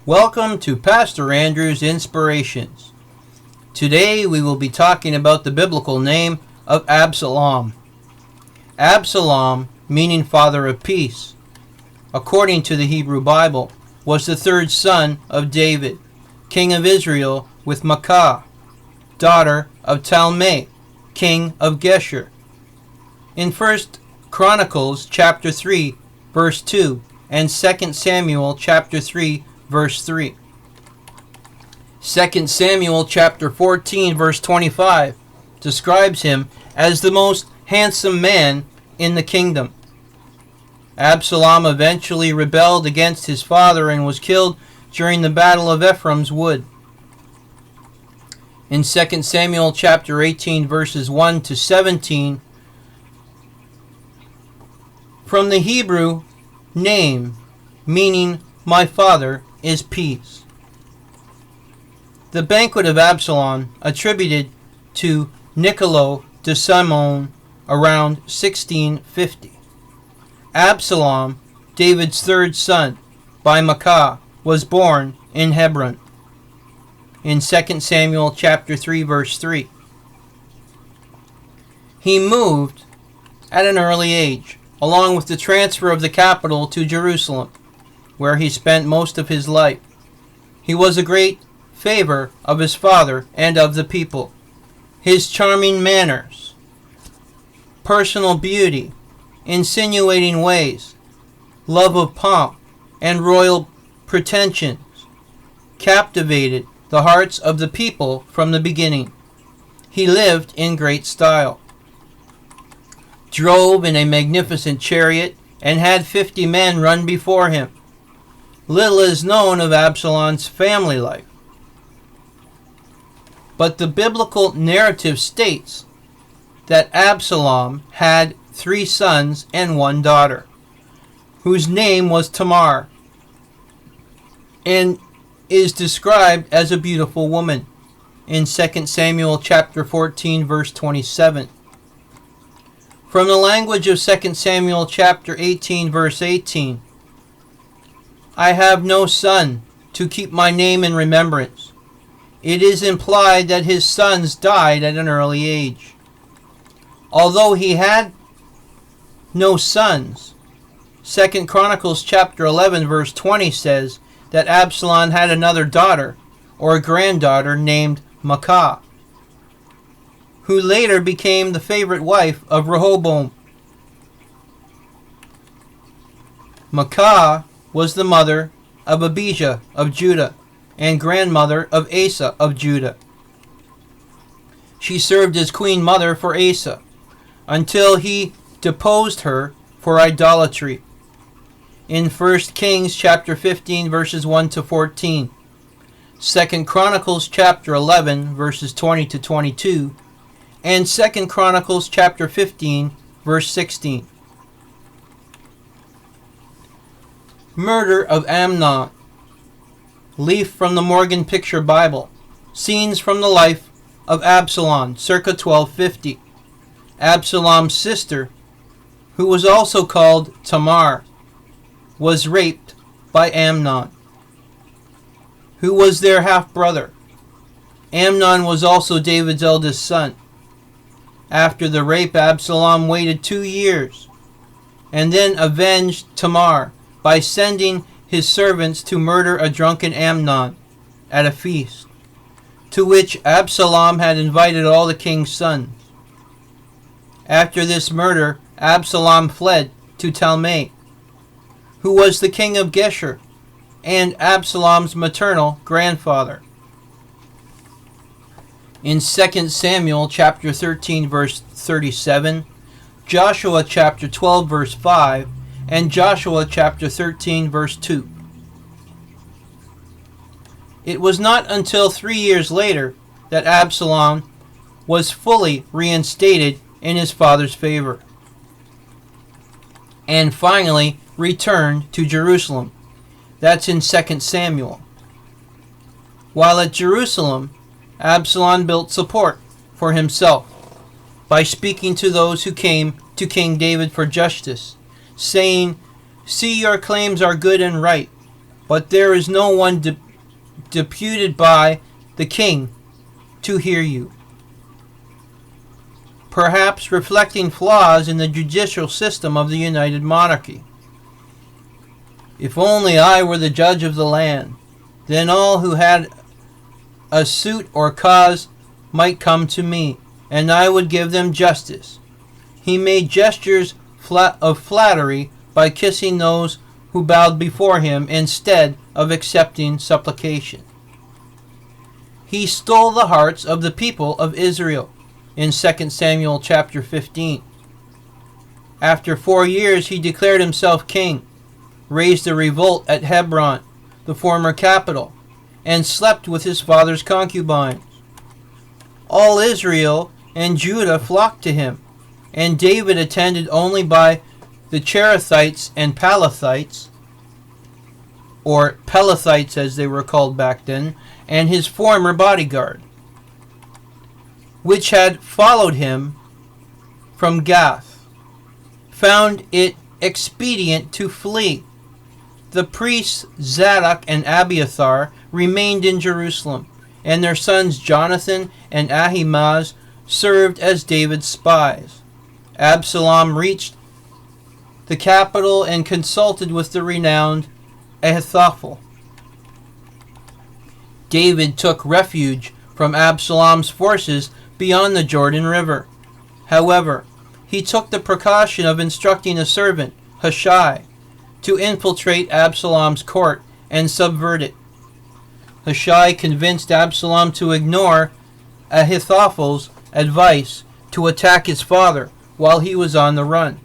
Welcome to Pastor Andrew's Inspirations. Today we will be talking about the biblical name of Absalom. Absalom, meaning father of peace, according to the Hebrew Bible, was the third son of David, king of Israel, with Maacah, daughter of Talmai, king of Geshur. In 1 Chronicles chapter 3, verse 2, and 2 Samuel chapter 3, verse 3. 2 Samuel chapter 14, verse 25 describes him as the most handsome man in the kingdom. Absalom eventually rebelled against his father and was killed during the Battle of Ephraim's Wood. In 2 Samuel chapter 18, verses 1 to 17, from the Hebrew name, meaning my father, is peace. The banquet of Absalom, attributed to Niccolo de Simon around 1650. Absalom, David's third son, by Maacah, was born in Hebron. In 2 Samuel chapter 3, verse 3. He moved at an early age, along with the transfer of the capital to Jerusalem, where he spent most of his life. He was a great favor of his father and of the people. His charming manners, personal beauty, insinuating ways, love of pomp, and royal pretensions captivated the hearts of the people from the beginning. He lived in great style, drove in a magnificent chariot, and had 50 men run before him. Little is known of Absalom's family life, but the biblical narrative states that Absalom had 3 sons and 1 daughter, whose name was Tamar, and is described as a beautiful woman in 2 Samuel chapter 14, verse 27. From the language of 2 Samuel chapter 18, verse 18, I have no son to keep my name in remembrance. It is implied that his sons died at an early age. Although he had no sons, 2 Chronicles chapter 11, verse 20 says that Absalom had another daughter, or granddaughter, named Maacah, who later became the favorite wife of Rehoboam. Maacah was the mother of Abijah of Judah and grandmother of Asa of Judah. She served as queen mother for Asa until he deposed her for idolatry. In 1 Kings chapter 15, verses 1 to 14, 2 Chronicles chapter 11, verses 20 to 22, and 2 Chronicles chapter 15, verse 16. Murder of Amnon. Leaf from the Morgan Picture Bible. Scenes from the life of Absalom, circa 1250. Absalom's sister, who was also called Tamar, was raped by Amnon, who was their half-brother. Amnon was also David's eldest son. After the rape, Absalom waited 2 years and then avenged Tamar by sending his servants to murder a drunken Amnon at a feast, to which Absalom had invited all the king's sons. After this murder, Absalom fled to Talmai, who was the king of Geshur and Absalom's maternal grandfather. In 2 Samuel chapter 13, verse 37, Joshua chapter 12, verse 5, and Joshua chapter 13, verse 2. It was not until 3 years later that Absalom was fully reinstated in his father's favor, and finally returned to Jerusalem. That's in 2 Samuel. While at Jerusalem, Absalom built support for himself by speaking to those who came to King David for justice, saying, "See, your claims are good and right, but there is no one deputed by the king to hear you. Perhaps reflecting flaws in the judicial system of the United Monarchy. If only I were the judge of the land, then all who had a suit or cause might come to me, and I would give them justice. He made gestures of flattery by kissing those who bowed before him instead of accepting supplication. He stole the hearts of the people of Israel in 2 Samuel chapter 15. After 4 years he declared himself king, raised a revolt at Hebron, the former capital, and slept with his father's concubines. All Israel and Judah flocked to him, and David attended only by the Cherethites and Pelethites, or Pelethites as they were called back then, and his former bodyguard, which had followed him from Gath, found it expedient to flee. The priests Zadok and Abiathar remained in Jerusalem, and their sons Jonathan and Ahimaaz served as David's spies. Absalom reached the capital and consulted with the renowned Ahithophel. David took refuge from Absalom's forces beyond the Jordan River. However, he took the precaution of instructing a servant, Hushai, to infiltrate Absalom's court and subvert it. Hushai convinced Absalom to ignore Ahithophel's advice to attack his father while he was on the run,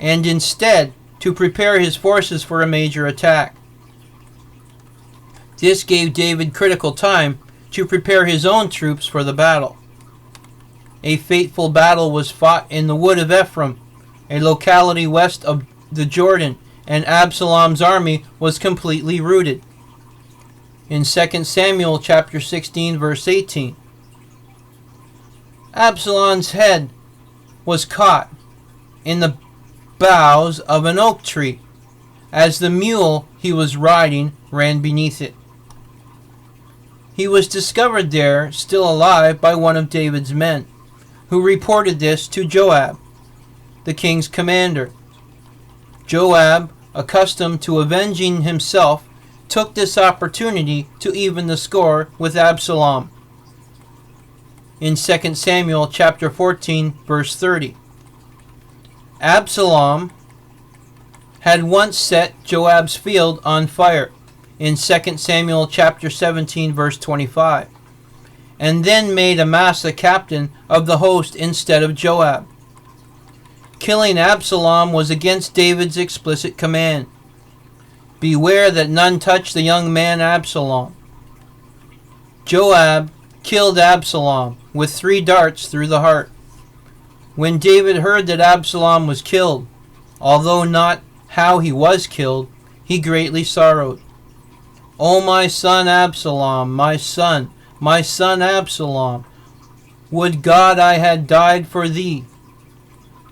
and instead to prepare his forces for a major attack. This gave David critical time to prepare his own troops for the battle. A fateful battle was fought in the Wood of Ephraim, a locality west of the Jordan, and Absalom's army was completely routed. In 2 Samuel chapter 16 verse 18, Absalom's head was caught in the boughs of an oak tree as the mule he was riding ran beneath it. He was discovered there, still alive, by one of David's men, who reported this to Joab, the king's commander. Joab, accustomed to avenging himself, took this opportunity to even the score with Absalom. In 2 Samuel chapter 14 verse 30, Absalom had once set Joab's field on fire in 2 Samuel chapter 17 verse 25, and then made Amasa captain of the host instead of Joab. Killing Absalom was against David's explicit command. Beware that none touch the young man Absalom. Joab killed Absalom with 3 darts through the heart. When David heard that Absalom was killed, although not how he was killed, he greatly sorrowed. O my son Absalom, my son Absalom, would God I had died for thee.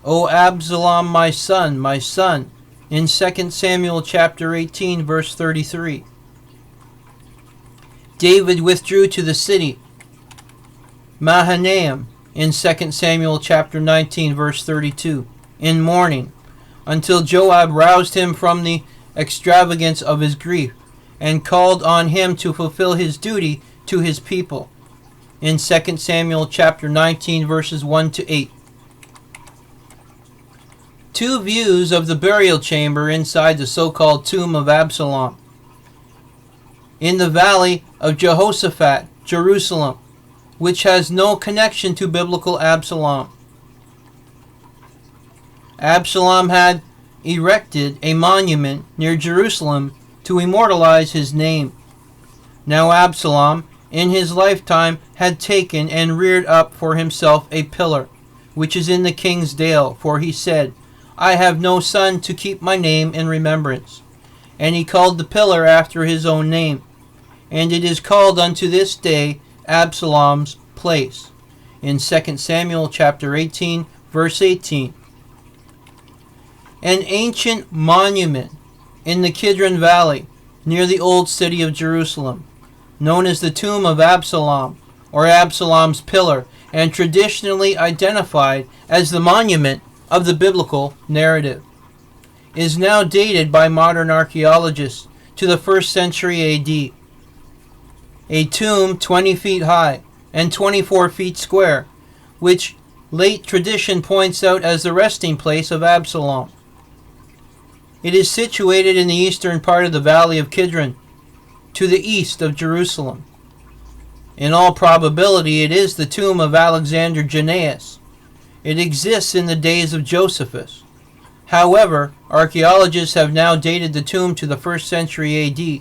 O Absalom, my son, in 2 Samuel chapter 18 verse 33. David withdrew to the city Mahanaim in 2 Samuel chapter 19 verse 32 in mourning, until Joab roused him from the extravagance of his grief and called on him to fulfill his duty to his people in 2 Samuel chapter 19 verses 1 to 8. 2 views of the burial chamber inside the so-called tomb of Absalom. In the valley of Jehoshaphat, Jerusalem, which has no connection to biblical Absalom. Absalom had erected a monument near Jerusalem to immortalize his name. Now Absalom, in his lifetime, had taken and reared up for himself a pillar, which is in the king's dale, for he said, I have no son to keep my name in remembrance. And he called the pillar after his own name. And it is called unto this day Absalom's place. In 2 Samuel chapter 18, verse 18. An ancient monument in the Kidron Valley, near the old city of Jerusalem, known as the tomb of Absalom, or Absalom's pillar, and traditionally identified as the monument of the biblical narrative, is now dated by modern archaeologists to the 1st century AD. A tomb 20 feet high and 24 feet square, which late tradition points out as the resting place of Absalom. It is situated in the eastern part of the valley of Kidron, to the east of Jerusalem. In all probability, it is the tomb of Alexander Jannaeus. It exists in the days of Josephus. However, archaeologists have now dated the tomb to the 1st century AD.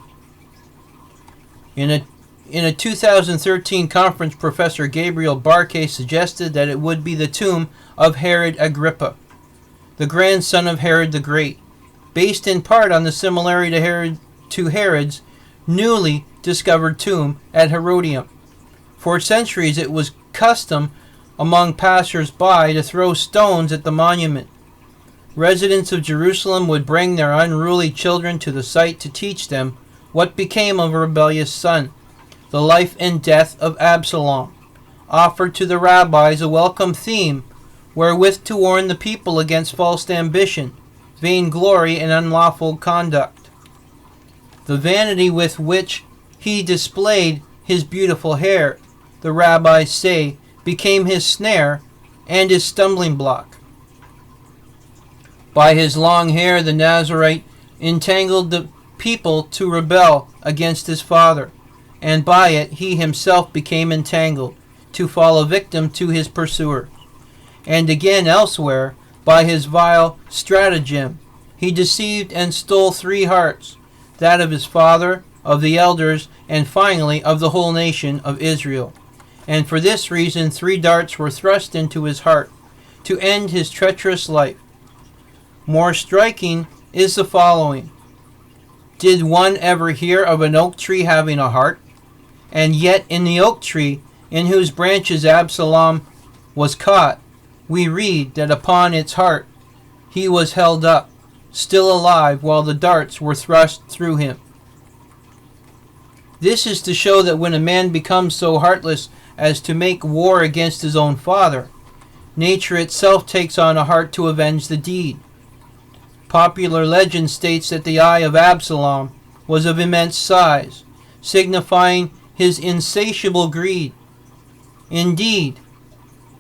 In a 2013 conference, Professor Gabriel Barkay suggested that it would be the tomb of Herod Agrippa, the grandson of Herod the Great, based in part on the similarity to Herod's newly discovered tomb at Herodium. For centuries it was custom among passers-by to throw stones at the monument. Residents of Jerusalem would bring their unruly children to the site to teach them what became of a rebellious son. The life and death of Absalom offered to the rabbis a welcome theme wherewith to warn the people against false ambition, vainglory, and unlawful conduct. The vanity with which he displayed his beautiful hair, the rabbis say, became his snare and his stumbling block. By his long hair, the Nazarite entangled the people to rebel against his father, and by it he himself became entangled, to fall a victim to his pursuer. And again elsewhere, by his vile stratagem, he deceived and stole 3 hearts, that of his father, of the elders, and finally of the whole nation of Israel. And for this reason 3 darts were thrust into his heart, to end his treacherous life. More striking is the following. Did one ever hear of an oak tree having a heart? And yet in the oak tree, in whose branches Absalom was caught, we read that upon its heart he was held up, still alive, while the darts were thrust through him. This is to show that when a man becomes so heartless as to make war against his own father, nature itself takes on a heart to avenge the deed. Popular legend states that the eye of Absalom was of immense size, signifying his insatiable greed. Indeed,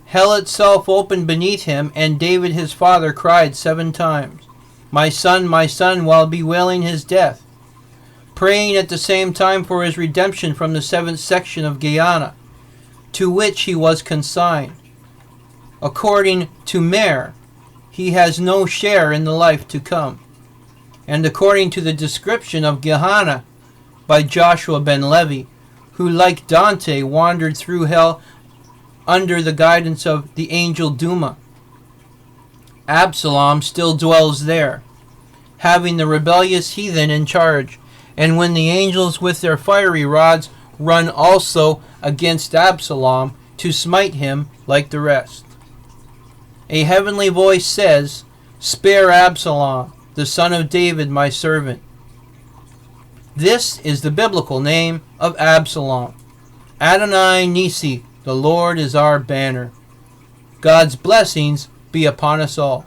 hell itself opened beneath him, and David his father cried 7 times, my son, while bewailing his death, praying at the same time for his redemption from the 7th section of Gehenna, to which he was consigned. According to Meir, he has no share in the life to come. And according to the description of Gehenna by Joshua ben Levi, who like Dante wandered through hell under the guidance of the angel Duma, Absalom still dwells there, having the rebellious heathen in charge. And when the angels with their fiery rods run also against Absalom to smite him like the rest, a heavenly voice says, spare Absalom, the son of David, my servant. This is the biblical name of Absalom. Adonai Nisi, the Lord is our banner. God's blessings be upon us all.